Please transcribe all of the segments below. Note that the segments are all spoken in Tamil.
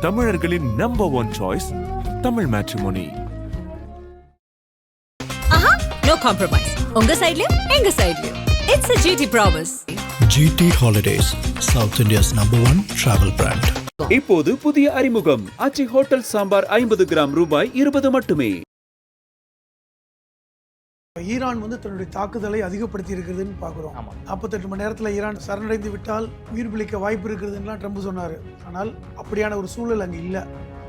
தமிழர்களின் number one choice Tamil matrimony. No compromise. உங்க சைடுலயும் எங்க சைடுலயும். It's a GT promise. GT Holidays, South India's #1 travel brand. இப்போது புதிய அறிமுகம் ஆச்சி ஹோட்டல் சாம்பார் 50 கிராம் ரூபாய் 20 மட்டுமே. ஈரான் தன்னுடைய தாக்குதலை அதிகப்படுத்தி இருக்கிறதுன்னு பார்க்குறோம். 48 மணி நேரத்தில் ஈரான் சரணடைந்து விட்டால் உயிர் பிழைக்க வாய்ப்பு இருக்கிறதுலாம் ட்ரம்ப் சொன்னார். ஆனால் அப்படியான ஒரு சூழல் அங்கே இல்லை.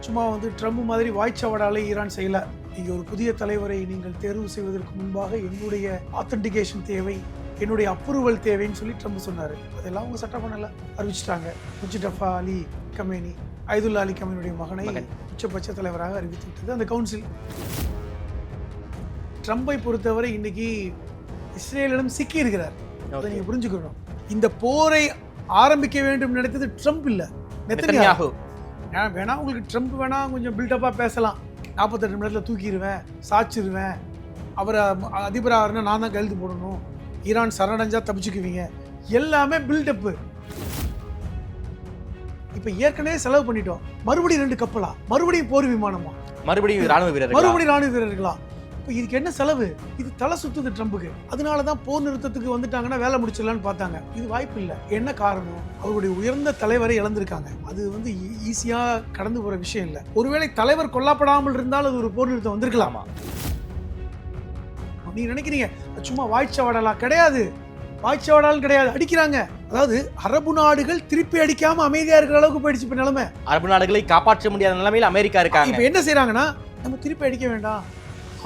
சும்மா ட்ரம்ப் மாதிரி வாய்ச்சவடாலே ஈரான் செய்யலை. நீங்கள் ஒரு புதிய தலைவரை நீங்கள் தேர்வு செய்வதற்கு முன்பாக என்னுடைய ஆத்தென்டிகேஷன் தேவை, என்னுடைய அப்ரூவல் தேவைன்னு சொல்லி ட்ரம்ப் சொன்னார். அதெல்லாம் அவங்க சட்டம் பண்ணலை, அறிவிச்சிட்டாங்க. முஜ்தபா அலி கமேனி, ஐதுல்லா அலி கமேனியுடைய மகனை உச்சபட்ச தலைவராக அறிவித்து விட்டது அந்த கவுன்சில். ட்ரம்பை பொறுத்தவரை இன்னைக்கு இஸ்ரேலிடம் சிக்கி இருக்கிறார். அதை நீங்க புரிஞ்சுக்கணும். இந்த போரை ஆரம்பிக்க வேண்டும் நினைத்தது ட்ரம்ப் இல்ல, நெத்தன்யாஹு. வேணா உங்களுக்கு ட்ரம்ப் வேணா கொஞ்சம் பில்டப்பா பேசலாம். 48 மணி நேரத்தில் தூக்கிடுவேன், சாச்சிருவேன், அவரை அதிபராக நான் தான் கையெழுத்து போடணும், ஈரான் சரணடைஞ்சா தப்பிச்சுக்குவீங்க, எல்லாமே பில்டப்பு. இப்ப ஏற்கனவே செலவு பண்ணிட்டோம், மறுபடியும் 2 கப்பலா, மறுபடியும் போர் விமானமா, மறுபடியும் ராணுவ வீரர்களா. இதுக்கு என்ன செலவு? இது தலை சுத்துது ட்ரம்புக்கு. அதனாலதான் போர் நிறுத்தத்துக்கு வந்துட்டாங்கன்னா வேலை முடிச்சிடலான்னு பார்த்தாங்க. இது வாய்ப்பு இல்லை. என்ன காரணம்? அவருடைய உயர்ந்த தலைவரை இழந்திருக்காங்க. அது ஈஸியா கடந்து போற விஷயம் இல்லை. ஒருவேளை தலைவர் கொல்லப்படாமல் இருந்தால் அது ஒரு போர் நிறுத்தம் வந்திருக்கலாமா? நீங்க நினைக்கிறீங்க சும்மா வாய்ச்சவடலா? கிடையாது, வாய்ச்சவடாலும் கிடையாது, அடிக்கிறாங்க. அதாவது அரபு நாடுகள் திருப்பி அடிக்காம அமைதியா இருக்கிற அளவுக்கு போயிடுச்சு இப்ப நிலைமை. அரபு நாடுகளை காப்பாற்ற முடியாத நிலைமையில் அமெரிக்கா இருக்காங்க. இப்ப என்ன செய்யறாங்கன்னா, நம்ம திருப்பி அடிக்க வேண்டாம்,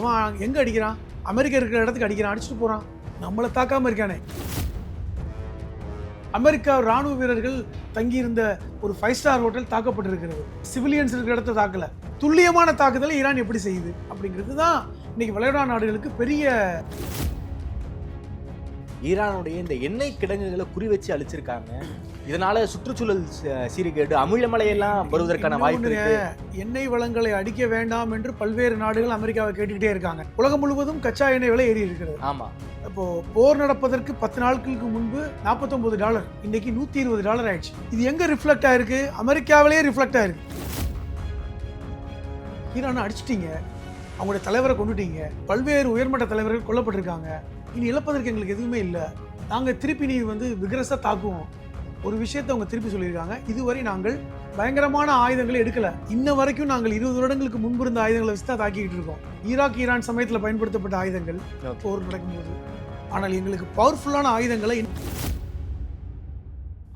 அவன் எங்க அடிக்கிறான், அமெரிக்கா இருக்கிற இடத்துக்கு அடிக்கிறான், அடிச்சுட்டு போறான், நம்மளை தாக்காம இருக்கானே. அமெரிக்கா ராணுவ வீரர்கள் தங்கியிருந்த ஒரு 5 ஸ்டார் ஹோட்டல் தாக்கப்பட்டிருக்கிறது. சிவிலியன்ஸ் இருக்கிற இடத்த தாக்கல. துல்லியமான தாக்குதலை ஈரான் எப்படி செய்யுது அப்படிங்கிறது தான் இன்னைக்கு வளைகுடா நாடுகளுக்கு பெரிய. ஈரானுடைய இந்த எண்ணெய் கிடங்குகளை குறி வச்சு அழிச்சிருக்காங்க. இதனால சுற்றுச்சூழல் சீர்கேடு, அமிலமலையெல்லாம் வருவதற்கான வாய்ப்பு இருக்கு. எண்ணெய் வளங்களை அடிக்க வேண்டாம் என்று பல்வேறு நாடுகள் அமெரிக்காவை கேட்டுக்கிட்டே இருக்காங்க. உலகம் முழுவதும் கச்சா எண்ணெய் விலை ஏறி இருக்கிறது. ஆமா, இப்போ போர் நடப்பதற்கு 10 நாட்களுக்கு முன்பு $49, இன்னைக்கு $120 ஆயிடுச்சு. இது எங்க ரிஃப்ளெக்ட் ஆயிருக்கு? அமெரிக்காவிலேயே ரிஃப்ளெக்ட் ஆயிருக்கு. ஈரான் அடிச்சிட்டீங்க, அவங்களுடைய தலைவரை கொண்டுட்டீங்க, பல்வேறு உயர்மட்ட தலைவர்கள் கொல்லப்பட்டிருக்காங்க. இனி இழப்பதற்கு எங்களுக்கு எதுவுமே இல்லை, நாங்க திருப்பி நீ விகரசா தாக்குவோம். ஒரு விஷயத்தை அவங்க திருப்பி சொல்லியிருக்காங்க, இதுவரை நாங்கள் பயங்கரமான ஆயுதங்களை எடுக்கல, இன்ன வரைக்கும் நாங்கள் 20 வருடங்களுக்கு முன்பு இருந்த ஆயுதங்களை வச்சு தான் தாக்கிட்டு இருக்கோம். ஈரான் சமயத்தில் பயன்படுத்தப்பட்ட ஆயுதங்கள் போர் நடக்கும்போது. ஆனால் எங்களுக்கு பவர்ஃபுல்லான ஆயுதங்களை.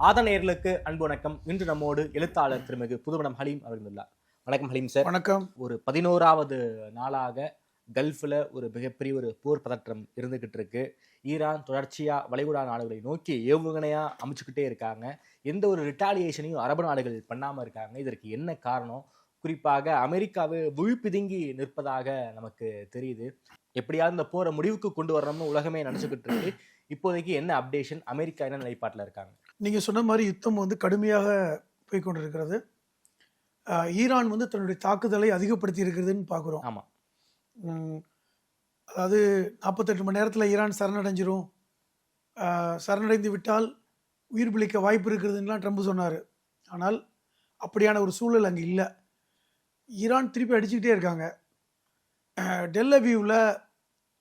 ஆதநேயர்களுக்கு அன்பு வணக்கம். இன்று நம்மோடு எழுத்தாளர் திருமிகு புதுவனம் ஹலீம் அவர்கள். வணக்கம் ஹலீம் சார். வணக்கம். ஒரு 11வது நாளாக கல்ஃபில் ஒரு மிகப்பெரிய ஒரு போர் பதற்றம் இருந்துகிட்டு இருக்கு. ஈரான் தொடர்ச்சியா வளைகுடா நாடுகளை நோக்கி ஏவுகணையா அமைச்சுக்கிட்டே இருக்காங்க. எந்த ஒரு ரிட்டாலியேஷனையும் அரபு நாடுகள் பண்ணாம இருக்காங்க. இதற்கு என்ன காரணம்? குறிப்பாக அமெரிக்காவை விழிப்பிதுங்கி நிற்பதாக நமக்கு தெரியுது. எப்படியாவது இந்த போரை முடிவுக்கு கொண்டு வரணும்னு உலகமே நினைச்சுக்கிட்டு இருக்கு. இப்போதைக்கு என்ன அப்டேஷன்? அமெரிக்கா என்ன நிலைப்பாட்டில் இருக்காங்க? நீங்க சொன்ன மாதிரி யுத்தம் கடுமையாக போய்கொண்டிருக்கிறது. ஈரான் தன்னுடைய தாக்குதலை அதிகப்படுத்தி இருக்கிறதுன்னு பார்க்குறோம். ஆமா, அதாவது 48 மணி நேரத்தில் ஈரான் சரணடைஞ்சிரும், சரணடைந்து விட்டால் உயிர் பிழைக்க வாய்ப்பு இருக்கிறதுலாம் ட்ரம்ப் சொன்னார். ஆனால் அப்படியான ஒரு சூழல் அங்கே இல்லை. ஈரான் திருப்பி அடிச்சுக்கிட்டே இருக்காங்க. டெல் அவீவில்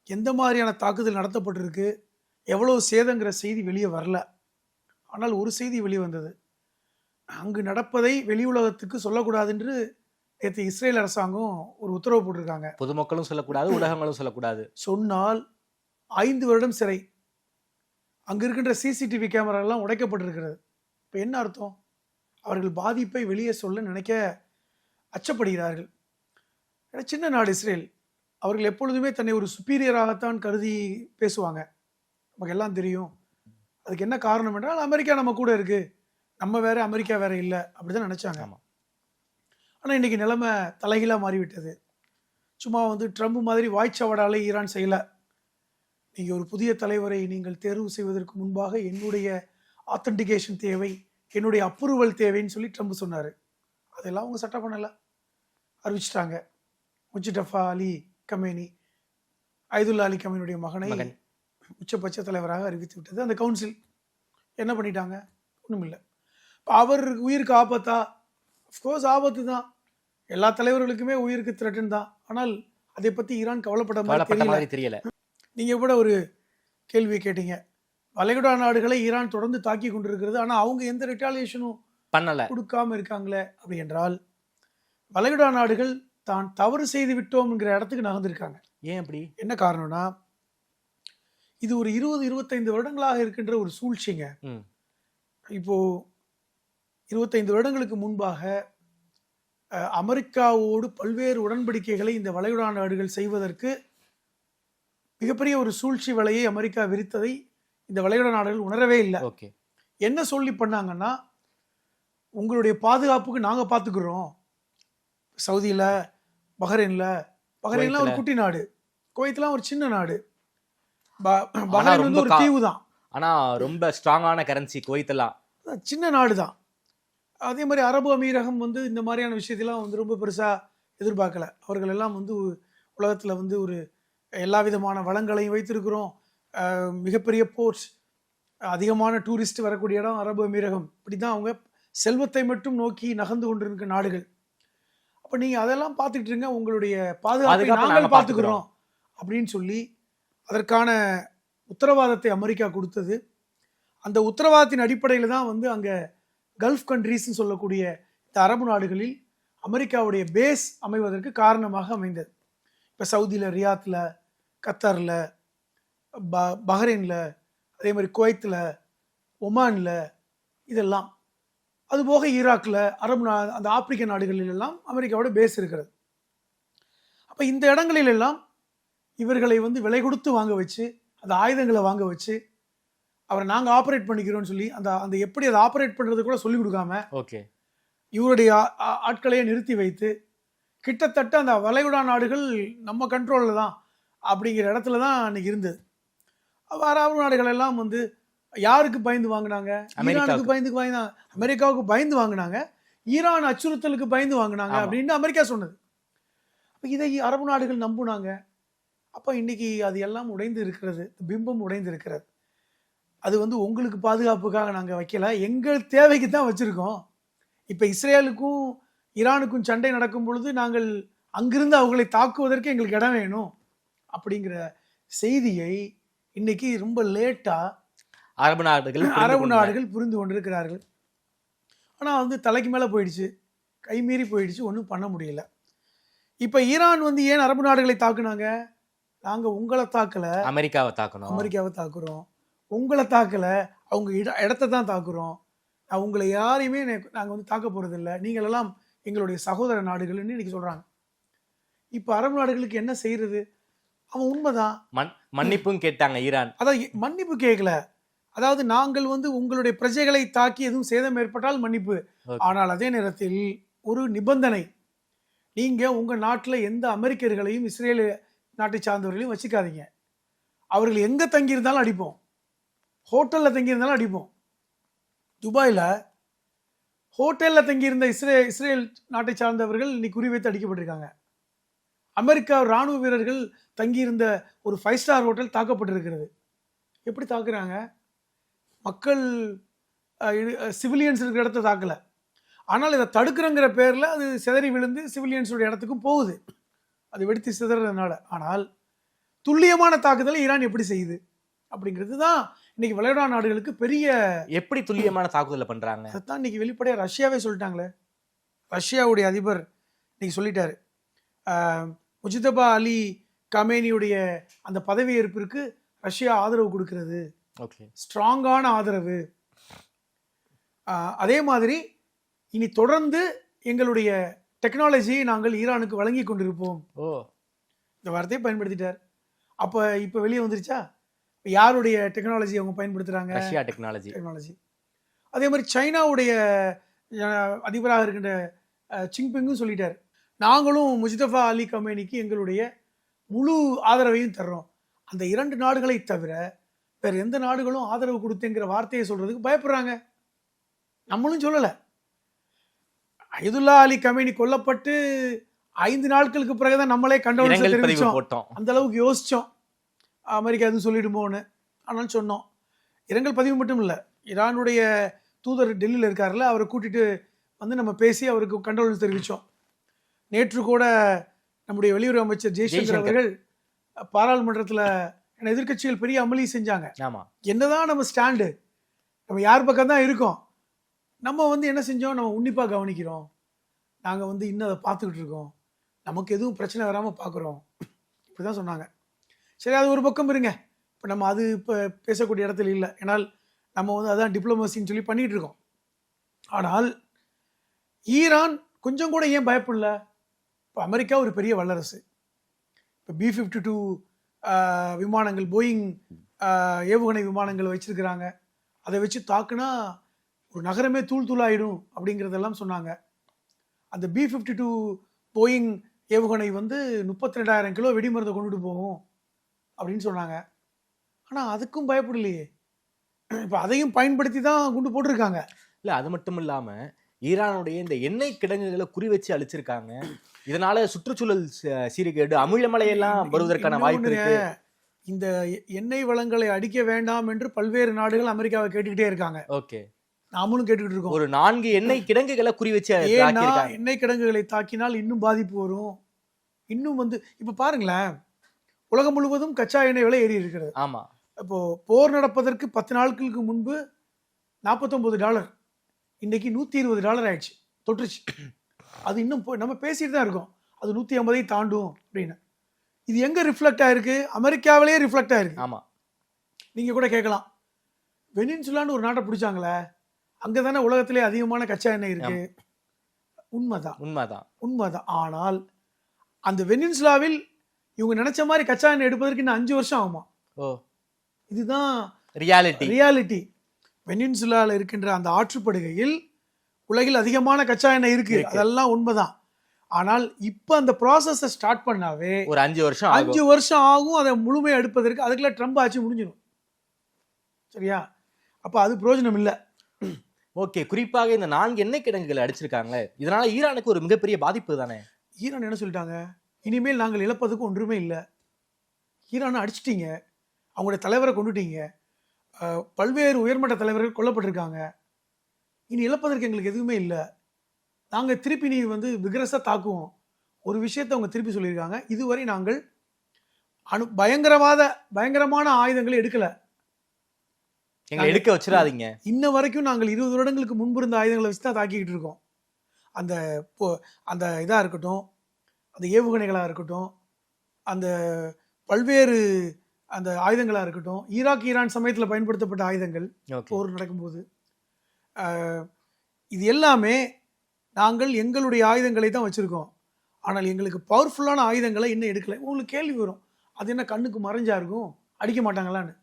எந்த மாதிரியான தாக்குதல் நடத்தப்பட்டிருக்கு, எவ்வளோ சேதங்கிற செய்தி வெளியே வரல. ஆனால் ஒரு செய்தி வெளியே வந்தது, அங்கு நடப்பதை வெளி உலகத்துக்கு சொல்லக்கூடாது என்று நேற்று இஸ்ரேல் அரசாங்கம் ஒரு உத்தரவு போட்டிருக்காங்க. பொதுமக்களும் சொல்லக்கூடாது, உலகங்களும் சொல்லக்கூடாது. சொன்னால் 5 வருடம் சிறை. அங்க இருக்கின்ற சிசிடிவி கேமரா எல்லாம் உடைக்கப்பட்டிருக்கிறது. இப்போ என்ன அர்த்தம்? அவர்கள் பாதிப்பை வெளியே சொல்ல நினைக்க அச்சப்படுகிறார்கள். சின்ன நாடு இஸ்ரேல், அவர்கள் எப்பொழுதுமே தன்னை ஒரு சுப்பீரியராகத்தான் கருதி பேசுவாங்க. நமக்கு எல்லாம் தெரியும். அதுக்கு என்ன காரணம் என்றால், அமெரிக்கா நம்ம கூட இருக்கு, நம்ம வேற அமெரிக்கா வேற இல்லை, அப்படிதான் நினைச்சாங்க. ஆனால் இன்னைக்கு நிலைமை தலைகீழாக மாறிவிட்டது. சும்மா ட்ரம்ப் மாதிரி வாய்ச்சவடாலே ஈரான் செய்யலை. நீங்கள் ஒரு புதிய தலைவரை நீங்கள் தேர்வு செய்வதற்கு முன்பாக என்னுடைய ஆத்தென்டிகேஷன் தேவை, என்னுடைய அப்ரூவல் தேவைன்னு சொல்லி ட்ரம்ப் சொன்னார். அதெல்லாம் அவங்க சட்டம் பண்ணலை, அறிவிச்சிட்டாங்க. முஜ்தபா அலி கமேனி, ஐதுல்லா அலி கமேனியுடைய மகனை உச்சபட்ச தலைவராக அறிவித்து விட்டது அந்த கவுன்சில். என்ன பண்ணிட்டாங்க? ஒன்றும் இல்லை. இப்போ அவர் உயிருக்கு ஆபத்தா அஃப்கோர்ஸ் ஆபத்து தான், எல்லா தலைவர்களுக்குமே உயிருக்கு த்ரெட்டன் தான். ஆனால் அதை பற்றி ஈரான் கவலைப்பட்ட மாதிரி தெரியல. நீங்கள் கூட ஒரு கேள்வி கேட்டீங்க, வளைகுடா நாடுகளை ஈரான் தொடர்ந்து தாக்கி கொண்டிருக்கிறது, ஆனால் அவங்க எந்த ரிட்டாலியேஷனும் பண்ணல கொடுக்காம இருக்காங்களே அப்படி என்றால், வளைகுடா நாடுகள் தான் தவறு செய்து விட்டோம் என்கிற இடத்துக்கு நகர்ந்திருக்காங்க. ஏன் அப்படி? என்ன காரணம்னா, இது ஒரு 20-25 வருடங்களாக இருக்கின்ற ஒரு சூழ்ச்சிங்க. இப்போ 25 வருடங்களுக்கு முன்பாக அமெரிக்காவோடு பல்வேறு உடன்படிக்கைகளை இந்த வளைகுடா நாடுகள் செய்வதற்கு மிகப்பெரிய ஒரு சூழ்ச்சி வலையை அமெரிக்கா விரித்ததை இந்த வளைகுடா நாடுகள் உணரவே இல்லை. என்ன சொல்லி பண்ணாங்கன்னா, உங்களுடைய பாதுகாப்புக்கு நாங்கள் பார்த்துக்கிறோம். சவுதியில், பஹ்ரைன்ல ஒரு குட்டி நாடு, குவைத்லாம் ஒரு சின்ன நாடு, பஹ்ரைன் வந்து ஒரு தீவு தான். ஆனால் ரொம்ப ஸ்ட்ராங்கான கரன்சி குவைத்தெல்லாம் சின்ன நாடு தான். அதே மாதிரி அரபு அமீரகம் வந்து இந்த மாதிரியான விஷயத்தெல்லாம் வந்து ரொம்ப பெருசாக எதிர்பார்க்கல. அவர்கள் எல்லாம் வந்து உலகத்தில் வந்து ஒரு எல்லா விதமான வளங்களையும் வைத்திருக்கிறோம், மிகப்பெரிய போர்ட்ஸ், அதிகமான டூரிஸ்ட் வரக்கூடிய இடம் அரபு அமீரகம், இப்படி தான் அவங்க செல்வத்தை மட்டும் நோக்கி நகர்ந்து கொண்டிருக்க நாடுகள். அப்போ நீங்கள் அதெல்லாம் பார்த்துக்கிட்டு இருங்க, உங்களுடைய பாதுகாப்பை நாங்கள் பார்த்துக்கிறோம் அப்படின்னு சொல்லி அதற்கான உத்தரவாதத்தை அமெரிக்கா கொடுத்தது. அந்த உத்தரவாதத்தின் அடிப்படையில் தான் வந்து அங்கே கல்ஃப் கண்ட்ரீஸ்ன்னு சொல்லக்கூடிய இந்த அரபு நாடுகளில் அமெரிக்காவுடைய பேஸ் அமைவதற்கு காரணமாக அமைந்தது. இப்போ சவுதியில், ரியாத்தில், கத்தாரில், பஹ்ரைனில், அதே மாதிரி குவைத்தில், ஒமானில், இதெல்லாம் அதுபோக ஈராக்கில், அரபு அந்த ஆப்பிரிக்க நாடுகளிலெல்லாம் அமெரிக்காவோட பேஸ் இருக்கிறது. அப்போ இந்த இடங்களிலெல்லாம் இவர்களை வந்து விலை கொடுத்து வாங்க வச்சு, அந்த ஆயுதங்களை வாங்க வச்சு, அவரை நாங்கள் ஆப்ரேட் பண்ணிக்கிறோம்னு சொல்லி அந்த எப்படி அதை ஆப்ரேட் பண்ணுறது கூட சொல்லிக் கொடுக்காம இவருடைய ஆட்களையே நிறுத்தி வைத்து, கிட்டத்தட்ட அந்த வளைகுடா நாடுகள் நம்ம கண்ட்ரோலில் தான் அப்படிங்கிற இடத்துல தான் அன்றைக்கி இருந்தது. அரபு நாடுகள் எல்லாம் வந்து யாருக்கு பயந்து வாங்கினாங்க? ஈரானுக்கு பயந்து அமெரிக்காவுக்கு பயந்து வாங்கினாங்க, ஈரான் அச்சுறுத்தலுக்கு பயந்து வாங்கினாங்க அப்படின்னு அமெரிக்கா சொன்னது. இதை அரபு நாடுகள் நம்புனாங்க. அப்போ இன்னைக்கு அது எல்லாம் உடைந்து இருக்கிறது, பிம்பம் உடைந்து இருக்கிறது. அது வந்து உங்களுக்கு பாதுகாப்புக்காக நாங்கள் வைக்கல, எங்கள் தேவைக்கு தான் வச்சுருக்கோம். இப்போ இஸ்ரேலுக்கும் ஈரானுக்கும் சண்டை நடக்கும் பொழுது நாங்கள் அங்கிருந்து அவர்களை தாக்குவதற்கு எங்களுக்கு இடம் வேணும் அப்படிங்கிற செய்தியை இன்னைக்கு ரொம்ப லேட்டாக அரபு நாடுகள் புரிந்து கொண்டிருக்கிறார்கள். ஆனால் வந்து தலைக்கு மேலே போயிடுச்சு, கைமீறி போயிடுச்சு, ஒன்றும் பண்ண முடியல. இப்போ ஈரான் வந்து ஏன் அரபு நாடுகளை தாக்குனாங்க? நாங்கள் உங்களை தாக்கலை, அமெரிக்காவை தாக்குறோம். உங்களை தாக்கலை, அவங்க இடத்த தான் தாக்குறோம். உங்களை யாரையுமே நாங்கள் வந்து தாக்க போகிறது இல்லை, நீங்கள் எல்லாம் எங்களுடைய சகோதர நாடுகள்னு இன்னைக்கு சொல்கிறாங்க. இப்போ அரபு நாடுகளுக்கு என்ன செய்யறது? அவன் உண்மைதான், மன்னிப்பும் கேட்டாங்க ஈரான். அதான் மன்னிப்பு கேட்கல. அதாவது நாங்கள் வந்து உங்களுடைய பிரஜைகளை தாக்கி எதுவும் சேதம் ஏற்பட்டால் மன்னிப்பு, ஆனால் அதே நேரத்தில் ஒரு நிபந்தனை, நீங்கள் உங்கள் நாட்டில் எந்த அமெரிக்கர்களையும் இஸ்ரேல் நாட்டை சார்ந்தவர்களையும் வச்சுக்காதீங்க. அவர்கள் எங்கே தங்கியிருந்தாலும் அடிப்போம், ஹோட்டலில் தங்கியிருந்தாலும் அடிப்போம். துபாயில் ஹோட்டலில் தங்கியிருந்த இஸ்ரேல் நாட்டை சார்ந்தவர்கள் இன்னைக்கு குறிவைத்து அடிக்கப்பட்டிருக்காங்க. அமெரிக்கா இராணுவ வீரர்கள் தங்கியிருந்த ஒரு 5 ஸ்டார் ஹோட்டல் தாக்கப்பட்டிருக்கிறது. எப்படி தாக்குறாங்க? மக்கள் சிவிலியன்ஸ் இருக்கிற இடத்த தாக்கலை, ஆனால் இதை தடுக்கிறங்கிற பேரில் அது சிதறி விழுந்து சிவிலியன்ஸோட இடத்துக்கும் போகுது, அது வெடித்து சிதறதுனால. ஆனால் துல்லியமான தாக்குதலை ஈரான் எப்படி செய்யுது அப்படிங்கிறது தான் இன்னைக்கு வளைகுடா நாடுகளுக்கு பெரிய. எப்படி துல்லியமான தாக்குதலை பண்றாங்க? அதான் இன்னைக்கு வெளிப்படையாக ரஷ்யாவே சொல்லிட்டாங்களே. ரஷ்யாவுடைய அதிபர் இன்னைக்கு சொல்லிட்டாரு, முஜிதபா அலி கமேனியுடைய அந்த பதவியேற்பிற்கு ரஷ்யா ஆதரவு கொடுக்கிறது, ஸ்ட்ராங்கான ஆதரவு. அதே மாதிரி இனி தொடர்ந்து எங்களுடைய டெக்னாலஜியை நாங்கள் ஈரானுக்கு வழங்கி கொண்டிருப்போம். இந்த வார்த்தையை பயன்படுத்திட்டார். அப்போ இப்போ வெளியே வந்துருச்சா யாருடைய டெக்னாலஜி அவங்க பயன்படுத்துகிறாங்க? Russia technology. அதே மாதிரி சைனாவுடைய அதிபராக இருக்கின்ற ஜின்பிங்கும் சொல்லிட்டார், நாங்களும் முஜ்தபா அலி கமேனிக்கு எங்களுடைய முழு ஆதரவையும் தர்றோம். அந்த 2 நாடுகளை தவிர வேறு எந்த நாடுகளும் ஆதரவு கொடுத்தேங்கிற வார்த்தையை சொல்றதுக்கு பயப்படுறாங்க. நம்மளும் சொல்லலை. அயதுல்லா அலி கமேனி கொல்லப்பட்டு 5 நாட்களுக்கு பிறகுதான் நம்மளே கண்டோன்ஸ் தெரிவிச்சோம். அந்த அளவுக்கு யோசிச்சோம், அமெரிக்கா எதுவும் சொல்லிடுமோன்னு. ஆனால் சொன்னோம். இரங்கல் பதிவு மட்டும் இல்லை, ஈரானுடைய தூதர் டெல்லியில் இருக்கார்ல, அவரை கூட்டிட்டு வந்து நம்ம பேசி அவருக்கு கண்டோலன்ஸ் தெரிவித்தோம். நேற்று கூட நம்முடைய வெளியுறவு அமைச்சர் ஜெய்சங்கர் அவர்கள் பாராளுமன்றத்தில் எதிர்க்கட்சிகள் பெரிய அமளி செஞ்சாங்க. ஆமா, என்னதான் நம்ம ஸ்டாண்டு, நம்ம யார் பக்கம் தான் இருக்கோம், நம்ம வந்து என்ன செஞ்சோம், நம்ம உன்னிப்பாக கவனிக்கிறோம், நாங்கள் வந்து இன்னும் அதை பார்த்துக்கிட்டு இருக்கோம், நமக்கு எதுவும் பிரச்சனை வராமல் பார்க்குறோம், இப்படி தான் சொன்னாங்க. சரி, அது ஒரு பக்கம் இருங்க. இப்போ நம்ம அது இப்போ பேசக்கூடிய இடத்துல இல்லை. ஏன்னால் நம்ம வந்து அதான் டிப்ளமசின்னு சொல்லி பண்ணிகிட்டு இருக்கோம். ஆனால் ஈரான் கொஞ்சம் கூட ஏன் பயப்படல? இப்போ அமெரிக்கா ஒரு பெரிய வல்லரசு. இப்போ B-52 விமானங்கள், போயிங் ஏவுகணை விமானங்கள் வச்சிருக்கிறாங்க. அதை வச்சு தாக்குனா ஒரு நகரமே தூள் தூளாயிடும் அப்படிங்கிறதெல்லாம் சொன்னாங்க. அந்த B-52 போயிங் ஏவுகணை வந்து 32,000 கிலோ வெடிமருந்தை கொண்டுட்டு போகும் அப்படின்னு சொன்னாங்க. ஆனால் அதுக்கும் பயப்படலையே. இப்போ அதையும் பயன்படுத்தி தான் குண்டு போட்டிருக்காங்க. இல்ல அது மட்டும் இல்லாம ஈரானுடைய இந்த எண்ணெய் கிடங்குகளை குறி வச்சு அழிச்சிருக்காங்க. இதனால சுற்றுச்சூழல் சீர்கேடு, அமிலமலையெல்லாம் வருவதற்கான வாய்ப்பு இருக்கு. இந்த எண்ணெய் வளங்களை அடிக்க வேண்டாம் என்று பல்வேறு நாடுகள் அமெரிக்காவை கேட்டுக்கிட்டே இருக்காங்க. ஓகே, நாமளும் கேட்டுக்கிட்டு இருக்கோம். ஒரு 4 எண்ணெய் கிடங்குகளை குறி வச்சு ஏன்னா எண்ணெய் கிடங்குகளை தாக்கினால் இன்னும் பாதிப்பு வரும். இன்னும் வந்து இப்ப பாருங்களேன், உலகம் முழுவதும் கச்சா எண்ணெய் விலை ஏறி இருக்கிறது. ஆமா, இப்போ போர் நடப்பதற்கு 10 நாட்களுக்கு முன்பு $49, இன்னைக்கு $120 ஆயிடுச்சு, தொட்டுருச்சு. அது இன்னும் நம்ம பேசிட்டு தான் இருக்கோம், அது 150 தாண்டும் அப்படின்னு. இது எங்க ரிஃப்ளெக்ட் ஆயிருக்கு? அமெரிக்காவிலேயே ரிஃப்ளெக்ட் ஆயிருக்கு. ஆமா, நீங்க கூட கேட்கலாம், வெனின்சுலான்னு ஒரு நாட்டை பிடிச்சாங்களே, அங்கதானே உலகத்திலே அதிகமான கச்சா எண்ணெய் இருக்கு. உண்மைதான். ஆனால் அந்த வெனின்சுலாவில் இவங்க நினைச்ச மாதிரி கச்சா எண்ணெய் எடுப்பதற்கு இன்னும் 5 வருஷம் ஆகுமா? இதுதான் ரியாலிட்டி. வெனின்சுலால இருக்கின்ற அந்த ஆற்றுப்படுகையில் உலகில் அதிகமான கச்சா எண்ணெய் இருக்கு, அதெல்லாம் உண்மைதான். ஆனால் இப்ப அந்த ப்ராசஸை ஸ்டார்ட் பண்ணாவே ஒரு 5 வருஷம் ஆகும் அதை முழுமையாக எடுப்பதற்கு. அதுக்குள்ள ட்ரம்ப் ஆட்சி முடிஞ்சிடும். சரியா? அப்ப அது பிரயோஜனம் இல்லை. ஓகே, குறிப்பாக இந்த 4 எண்ணெய் கிடங்குகளை அடிச்சிருக்காங்களே, இதனால ஈரானுக்கு ஒரு மிகப்பெரிய பாதிப்பு தானே? ஈரான் என்ன சொல்லிட்டாங்க, இனிமேல் நாங்கள் இழப்பதுக்கு ஒன்றுமே இல்லை. ஈரானை அடிச்சிட்டீங்க, அவங்களுடைய தலைவரை கொண்டுட்டீங்க, பல்வேறு உயர்மட்ட தலைவர்கள் கொல்லப்பட்டிருக்காங்க, இனி இழப்பதற்கு எங்களுக்கு எதுவுமே இல்லை, நாங்கள் திருப்பி நீ வந்து விக்ரஸாக தாக்குவோம். ஒரு விஷயத்தை அவங்க திருப்பி சொல்லியிருக்காங்க, இதுவரை நாங்கள் பயங்கரமான ஆயுதங்களை எடுக்கலை, எங்களை எடுக்க வச்சிடாதீங்க. இன்ன வரைக்கும் நாங்கள் 20 வருடங்களுக்கு முன்பு இருந்த ஆயுதங்களை வச்சு தான் தாக்கிக்கிட்டு இருக்கோம். அந்த இதாக இருக்கட்டும், அந்த ஏவுகணைகளாக இருக்கட்டும், அந்த பல்வேறு அந்த ஆயுதங்களாக இருக்கட்டும், ஈரான் சமயத்தில் பயன்படுத்தப்பட்ட ஆயுதங்கள் போர் நடக்கும்போது, இது எல்லாமே நாங்கள் எங்களுடைய ஆயுதங்களை தான் வச்சுருக்கோம். ஆனால் எங்களுக்கு பவர்ஃபுல்லான ஆயுதங்களை இன்னும் எடுக்கலை. உங்களுக்கு கேள்வி வரும், அது என்ன கண்ணுக்கு மறைஞ்சா இருக்கும், அடிக்க மாட்டாங்களான்னு.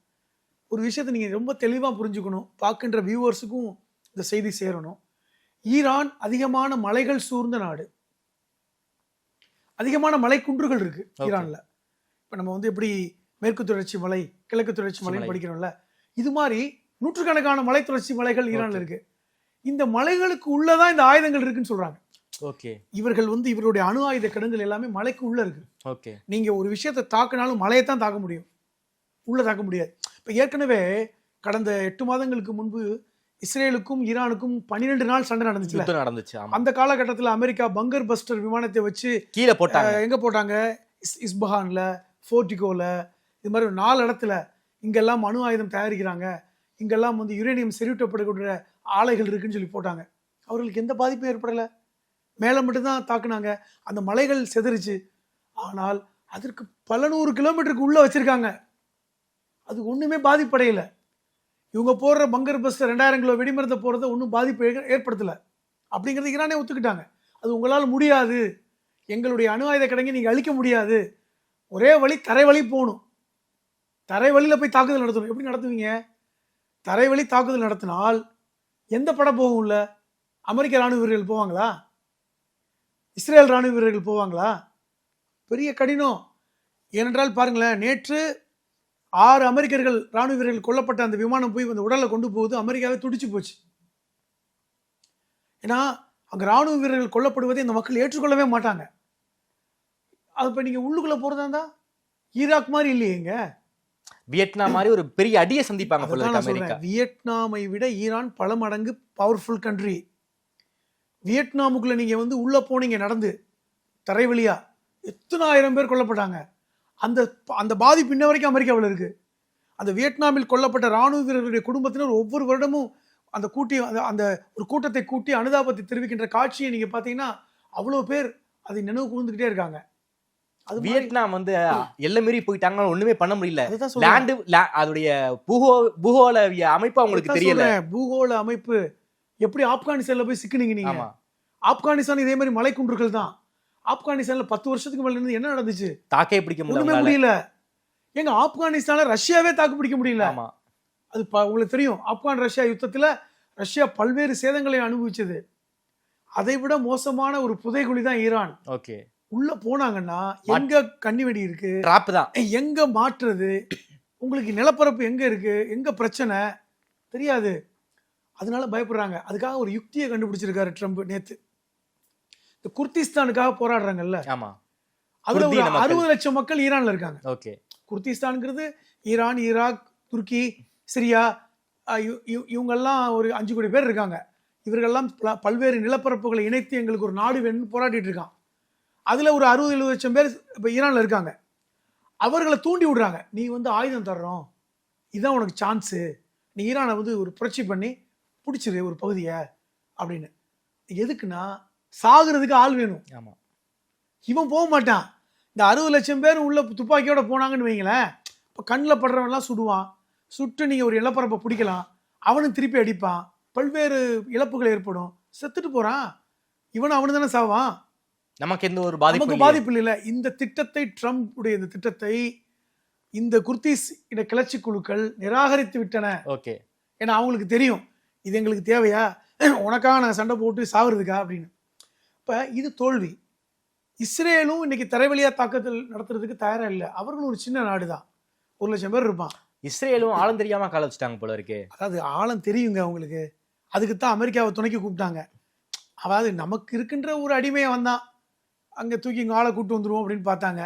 ஒரு விஷயத்தை நீங்கள் ரொம்ப தெளிவாக புரிஞ்சுக்கணும், பார்க்கின்ற வியூவர்ஸுக்கும் இந்த செய்தி சேரணும். ஈரான் அதிகமான மலைகள் சூழ்ந்த நாடு, அதிகமான மலை குன்றுகள் இருக்கு ஈரான்ல. இப்போ நம்ம வந்து எப்படி மேற்கு தொடர்ச்சி மலை, கிழக்கு தொடர்ச்சி மலைன்னு படிக்கிறோம்ல, இது மாதிரி நூற்றுக்கணக்கான மலை தொடர்ச்சி மலைகள் ஈரான்ல இருக்கு. இந்த மலைகளுக்கு உள்ளதான் இந்த ஆயுதங்கள் இருக்குன்னு சொல்றாங்க. இவர்கள் வந்து இவருடைய அணு ஆயுத கிடங்குகள் எல்லாமே மலைக்கு உள்ள இருக்கு. நீங்க ஒரு விஷயத்தை தாக்குனாலும் மலையை தான் தாக்க முடியும், உள்ள தாக்க முடியாது. இப்போ ஏற்கனவே கடந்த 8 மாதங்களுக்கு முன்பு இஸ்ரேலுக்கும் ஈரானுக்கும் 12 நாள் சண்டை நடந்துச்சு. அந்த காலகட்டத்தில் அமெரிக்கா பங்கர் பஸ்டர் விமானத்தை வச்சு கீழே போட்டாங்க. எங்க போட்டாங்க? இஸ்பஹான்ல, ஃபோர்டிகோல, இது மாதிரி 4 இடத்துல இங்கெல்லாம் அணு ஆயுதம் தயாரிக்கிறாங்க, இங்கெல்லாம் வந்து யுரேனியம் செறிவூட்டப்படக்கூடிய ஆலைகள் இருக்குன்னு சொல்லி போட்டாங்க. அவர்களுக்கு எந்த பாதிப்பும் ஏற்படலை, மேலே மட்டும்தான் தாக்குனாங்க. அந்த மலைகள் செதறிச்சு. ஆனால் அதற்கு பல 100 கிலோமீட்டருக்கு உள்ள வச்சிருக்காங்க, அது ஒண்ணுமே பாதிப்படையலை. இவங்க போடுற பங்கர் பஸ் 2000 கிலோ வெடிமருந்தை போடுறத ஒன்றும் பாதிப்பு ஏற்படுத்தலை அப்படிங்கிறது ஈரானே ஒத்துக்கிட்டாங்க. அது உங்களால் முடியாது, எங்களுடைய அணு ஆயுத கிடங்கை நீங்கள் அழிக்க முடியாது, ஒரே வழி தரை வழி போகணும், தரை வழியில் போய் தாக்குதல் நடத்தணும். எப்படி நடத்துவீங்க? தரை வழி தாக்குதல் நடத்தினால் எந்த படம் போகும்ல? அமெரிக்க ராணுவ வீரர்கள் போவாங்களா? இஸ்ரேல் ராணுவ வீரர்கள் போவாங்களா? பெரிய கடினம். ஏனென்றால் பாருங்களேன், நேற்று 6 அமெரிக்கர்கள் ராணுவ வீரர்கள் கொல்லப்பட்ட அந்த விமானம் போய் அந்த உடலை கொண்டு போகுது, அமெரிக்காவே துடிச்சு போச்சு. ஏன்னா அங்கே ராணுவ வீரர்கள் கொல்லப்படுவதை இந்த மக்கள் ஏற்றுக்கொள்ளவே மாட்டாங்க. அது இப்போ நீங்கள் உள்ளுக்குள்ளே போகிறதா இருந்தால் ஈராக் மாதிரி இல்லையேங்க, வியட்நாம் மாதிரி ஒரு பெரிய அடியை சந்திப்பாங்க. வியட்நாமை விட ஈரான் பல மடங்கு பவர்ஃபுல் கண்ட்ரி. வியட்நாமுக்குள்ள நீங்க வந்து உள்ள போனீங்க நடந்து தரை வழியா, எத்தனை ஆயிரம் பேர் கொல்லப்பட்டாங்க. அந்த அந்த பாதிப்பு இன்ன வரைக்கும் அமெரிக்காவில் இருக்கு. அந்த வியட்நாமில் கொல்லப்பட்ட ராணுவ வீரர்களுடைய குடும்பத்தினர் ஒவ்வொரு வருடமும் அந்த கூட்டி அந்த ஒரு கூட்டத்தை கூட்டி அனுதாபத்தை தெரிவிக்கின்ற காட்சியை நீங்க பாத்தீங்கன்னா அவ்வளவு பேர் அதை நினைவு கூர்ந்துகிட்டே இருக்காங்க. அது மாதிரி- வியட்நாம் வந்து எல்லை மீறி போயிட்டாங்க, ஒண்ணுமே பண்ண முடியல. அதுதான் சொல்றேன். அதோடைய பூகோளவிய அமைப்பு அவங்களுக்கு அதுதான் தெரியல. சொல்றேன். பூகோள அமைப்பு எப்படி ஆப்கானிஸ்தான்ல போய் சிக்கினீங்க நீங்க? ஆமா, ஆப்கானிஸ்தான் இதே மாதிரி மலைக்குன்றுகள் தான். ஆப்கானிஸ்தான்ல 10 வருஷத்துக்கு மேல இருந்து என்ன நடந்துச்சு? தாக்கே பிடிக்க ஒண்ணுமே முடியல. முடியல. எங்க ஆப்கானிஸ்தான்ல ரஷ்யாவே தாக்கு பிடிக்க முடியல. ஆமா, அது உங்களுக்கு தெரியும். ஆப்கான் ரஷ்யா யுத்தத்துல ரஷ்யா பல்வேறு சேதங்களை அனுபவிச்சது. அதை விட மோசமான ஒரு புதைகுழி தான் ஈரான். ஓகே. உள்ள போனாங்கன்னா எங்க கன்னிவெடி இருக்கு, டிராப் தான். எங்க மாற்றுறது, உங்களுக்கு நிலப்பரப்பு எங்க இருக்கு, எங்க பிரச்சனை தெரியாது. அதனால பயப்படுறாங்க. அதுக்காக ஒரு யுக்தியை கண்டுபிடிச்சிருக்காரு ட்ரம்ப் நேத்து. இந்த குர்திஸ்தானுக்காக போராடுறாங்கல்ல, ஆமா, அதுல ஒரு குர்தீன மக்கள். 60 லட்சம் மக்கள் ஈரான்ல இருக்காங்க. ஓகே. குர்திஸ்தான்ங்கிறது ஈரான், ஈராக், துருக்கி, சிரியா, இவங்கெல்லாம் ஒரு 5 கோடி பேர் இருக்காங்க. இவர்கள்லாம் பல்வேறு நிலப்பரப்புகளை இணைத்து எங்களுக்கு ஒரு நாடு வேணும்னு போராடிட்டு இருக்கான். அதுல ஒரு 60-70 லட்சம் பேர் இப்ப ஈரான்ல இருக்காங்க. அவர்களை தூண்டி விடுறாங்க. நீ வந்து ஆயுதம் தர்றோம், இதான் உனக்கு சான்ஸு, நீ ஈரானை வந்து ஒரு புரட்சி பண்ணி பிடிச்சிரு ஒரு பகுதியை அப்படின்னு. எதுக்குன்னா சாகுறதுக்கு ஆள் வேணும். ஆமா, இவன் போக மாட்டான். இந்த 60 லட்சம் பேர் உள்ள துப்பாக்கியோட போனாங்கன்னு வைங்களேன், இப்போ கண்ணில் படுறவன்லாம் சுடுவான். சுட்டு நீங்கள் ஒரு இழப்பரப்பை பிடிக்கலாம், அவனும் திருப்பி அடிப்பான், பல்வேறு இழப்புகள் ஏற்படும், செத்துட்டு போகிறான். இவன் அவனு தானே சாவான். நமக்கு எந்த ஒரு நமக்கு பாதிப்பு இல்லை. இந்த திட்டத்தை ட்ரம்ப் உடைய இந்த திட்டத்தை இந்த குர்திஸ் கிளர்ச்சி குழுக்கள் நிராகரித்து விட்டன. ஓகே. ஏன்னா அவங்களுக்கு தெரியும் இது எங்களுக்கு தேவையா, உனக்காக நான் சண்டை போட்டு சாகுறதுக்கா அப்படின்னு. இப்போ இது தோல்வி. இஸ்ரேலும் இன்னைக்கு தரைவழியா தாக்குதல் நடத்துறதுக்கு தயாரா இல்லை. அவர்களும் ஒரு சின்ன நாடு தான், 1 லட்சம் பேர் இருப்பான். இஸ்ரேலும் ஆழம் தெரியாம கால வச்சுட்டாங்க போல இருக்கு. அதாவது ஆழம் தெரியுங்க அவங்களுக்கு. அதுக்கு தான் அமெரிக்காவை துணைக்கு கூப்பிட்டாங்க. அதாவது நமக்கு இருக்கின்ற ஒரு அடிமையை வந்தான், அங்கே தூக்கி இங்கே ஆளை கூப்பிட்டு வந்துருவோம் அப்படின்னு பார்த்தாங்க.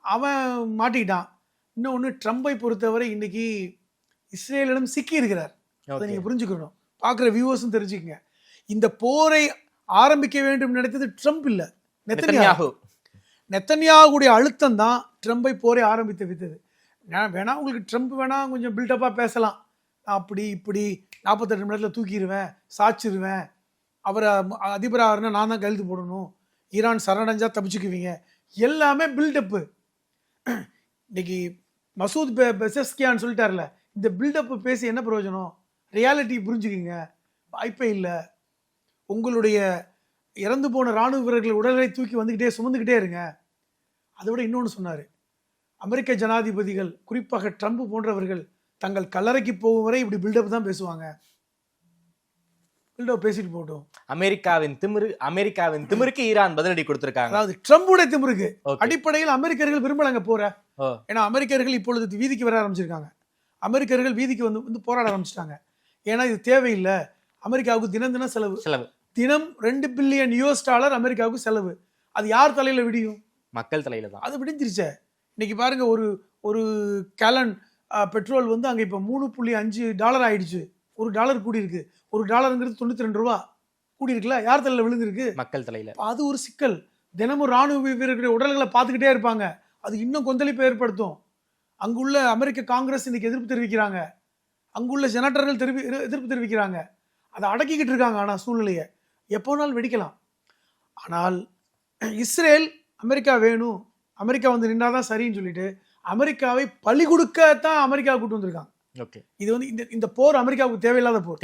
அவன் மாட்டிக்கிட்டான். இன்னொன்று, ட்ரம்பை பொறுத்தவரை இன்னைக்கு இஸ்ரேலிடம் சிக்கி இருக்கிறார். அதை நீங்கள் புரிஞ்சுக்கணும். பார்க்குற வியூவர்ஸும் தெரிஞ்சுக்கங்க. இந்த போரை ஆரம்பிக்க வேண்டும் நினைத்தது ட்ரம்ப் இல்லை, நெத்தன்யாகு. நெத்தன்யாகுடைய அழுத்தம் தான் ட்ரம்பை போரை ஆரம்பித்து வித்தது. நான் வேணா உங்களுக்கு ட்ரம்ப் வேணா கொஞ்சம் பில்டப்பாக பேசலாம், நான் அப்படி இப்படி 48 மணி நேரத்தில் தூக்கிடுவேன், சாச்சிருவேன், அவரை அதிபராகனா நான் தான் கையெழுத்து போடணும், ஈரான் சரணடைஞ்சா தப்பிச்சுக்குவீங்க, எல்லாமே பில்டப்பு. இன்னைக்கு மசூத் பெசஸ்கியான்னு சொல்லிட்டார்ல, இந்த பில்டப்பு பேசி என்ன பிரயோஜனம்? ரியாலிட்டி புரிஞ்சுக்குங்க, வாய்ப்பே இல்லை. உங்களுடைய இறந்து போன இராணுவ வீரர்கள் உடல்களை தூக்கி வந்துக்கிட்டே சுமந்துக்கிட்டே இருங்க. அதை விட இன்னொன்று சொன்னார், அமெரிக்க ஜனாதிபதிகள் குறிப்பாக ட்ரம்ப் போன்றவர்கள் தங்கள் கல்லறைக்கு போகும் வரை இப்படி பில்டப் தான் பேசுவாங்க. பில்டப் பேசிட்டு போட்டோம். அமெரிக்காவின் திமிருக்கு ஈரான் பதிலடி கொடுத்திருக்காங்க. அதாவது ட்ரம்புடைய திமிருக்கு அடிப்படையில் அமெரிக்கர்கள் விரும்பலங்க போற. ஏன்னா அமெரிக்கர்கள் இப்பொழுது வீதிக்கு வர ஆரம்பிச்சிருக்காங்க. அமெரிக்கர்கள் வீதிக்கு வந்து போராட ஆரம்பிச்சிட்டாங்க. ஏன்னா இது தேவையில்லை. அமெரிக்காவுக்கு தினம் செலவு தினம் $2 பில்லியன் அமெரிக்காவுக்கு செலவு. அது யார் தலையில விடியும்? மக்கள் தலையில தான். அது விடிஞ்சிருச்சே. இன்னைக்கு பாருங்க, ஒரு கேலன் பெட்ரோல் வந்து அங்க இப்ப $3.5 ஆயிடுச்சு. $1 கூடி இருக்கு. $1 92 ரூபா கூடி இருக்குல்ல, யார் தலையில விழுந்திருக்கு? மக்கள் தலையில. அது ஒரு சிக்கல். தினமும் ராணுவ வீரர்களுடைய உடல்களை பார்த்துக்கிட்டே இருப்பாங்க. அது இன்னும் கொந்தளிப்பை ஏற்படுத்தும். அங்குள்ள அமெரிக்க காங்கிரஸ் இன்னைக்கு எதிர்ப்பு தெரிவிக்கிறாங்க, அங்குள்ள செனட்டர்கள் எதிர்ப்பு தெரிவிக்கிறாங்க. அதை அடக்கிக்கிட்டு இருக்காங்க. ஆனா சூழ்நிலையை எப்போனாலும் வெடிக்கலாம். ஆனால் இஸ்ரேல் அமெரிக்கா வேணும், அமெரிக்கா வந்து நின்னாதான் சரின்னு சொல்லிட்டு அமெரிக்காவை பலி கொடுக்கத்தான் அமெரிக்கா கூட்டு வந்திருக்காங்க. இது வந்து இந்த போர் அமெரிக்காவுக்கு தேவையில்லாத போர்.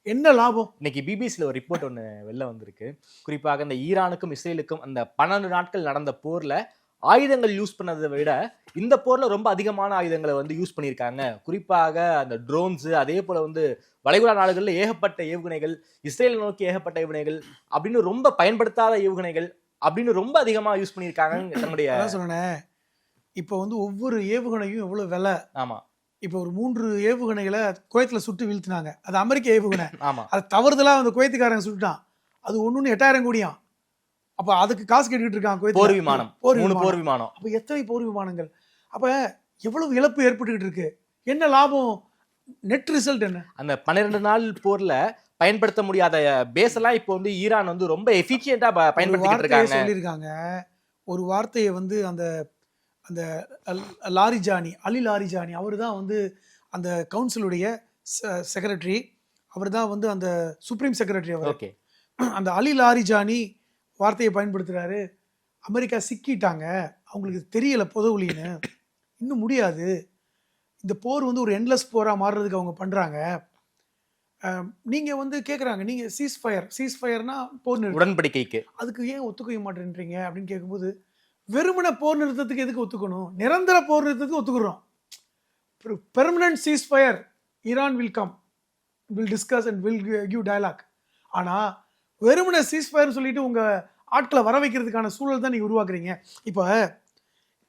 என்ன லாபம்? இன்னைக்கு பிபிசியில் ஒரு ரிப்போர்ட் ஒன்று வெளில வந்திருக்கு. குறிப்பாக இந்த ஈரானுக்கும் இஸ்ரேலுக்கும் அந்த 12 நாட்கள் நடந்த போர்ல ஆயுதங்கள் யூஸ் பண்ணதை விட இந்த போர்ல ரொம்ப அதிகமான ஆயுதங்களை வந்து யூஸ் பண்ணியிருக்காங்க. குறிப்பாக அந்த ட்ரோன்ஸ், அதே போல வந்து வளைகுடா நாடுகள்ல ஏகப்பட்ட ஏவுகணைகள், இஸ்ரேலை நோக்கி ஏகப்பட்ட ஏவுகணைகள் அப்படின்னு ரொம்ப பயன்படுத்தாத ஏவுகணைகள் அப்படின்னு ரொம்ப அதிகமா யூஸ் பண்ணியிருக்காங்க. தன்னுடைய சொன்னேன். இப்போ வந்து ஒவ்வொரு ஏவுகணையும் எவ்வளவு விலை. ஆமா, இப்போ ஒரு 3 ஏவுகணைகளை குவைத்துல சுட்டு வீழ்த்தினாங்க. அது அமெரிக்க ஏவுகணை. ஆமா, அது தவறுதலா அந்த குவைத்துக்காரங்க சுட்டுட்டான். அது 8,000 கோடியாம். அப்ப அதுக்கு காசு கேட்டுக்கிட்டு இருக்காங்க. போர் விமானம். அப்ப எத்தனை போர் விமானங்கள்? அப்ப எவ்வளவு இழப்பு ஏற்பட்டுக்கிட்டு இருக்கு? என்ன லாபம்? நெட் ரிசல்ட் என்ன? அந்த 12 நாள் போர்ல பயன்படுத்த முடியாத பேஸ் எல்லாம் இப்போ வந்து ஈரான் வந்து ரொம்ப எஃபிஷியண்டா பயன்படுத்திட்டு இருக்காங்க. சொல்லியிருக்காங்க ஒரு வார்த்தையை வந்து அந்த அந்த லாரிஜானி, அலி லாரிஜானி அவர் தான் வந்து அந்த கவுன்சிலுடைய செக்ரட்டரி, அவர் தான் வந்து அந்த சுப்ரீம் செக்ரட்டரி அவர். ஓகே, அந்த அலி லாரிஜானி வார்த்தையை பயன்படுத்துறாரு, அமெரிக்கா சிக்கிட்டாங்க, அவங்களுக்கு தெரியல புதவுலின்னு, இன்னும் முடியாது, இந்த போர் வந்து ஒரு என்லெஸ் போராக மாறுறதுக்கு அவங்க பண்ணுறாங்க. நீங்கள் வந்து கேட்குறாங்க, நீங்கள் சீஸ்ஃபயர்னா போர் நிறுத்தம், உடன்படிக்கைக்கு அதுக்கு ஏன் ஒத்துக்க மாட்டேன்றீங்க அப்படின்னு கேட்கும்போது, வெறுமன போர் நிறுத்தத்துக்கு எதுக்கு ஒத்துக்கணும், நிரந்தர போர் நிறுத்தத்துக்கு ஒத்துக்கிறோம். Permanent ceasefire Iran will come, will discuss and will give dialogue. ஆனால் வெறுமன சீஸ்ஃபயர் சொல்லிட்டு உங்கள் ஆட்களை வர வைக்கிறதுக்கான சூழல் தான் நீங்கள் உருவாக்குறீங்க. இப்போ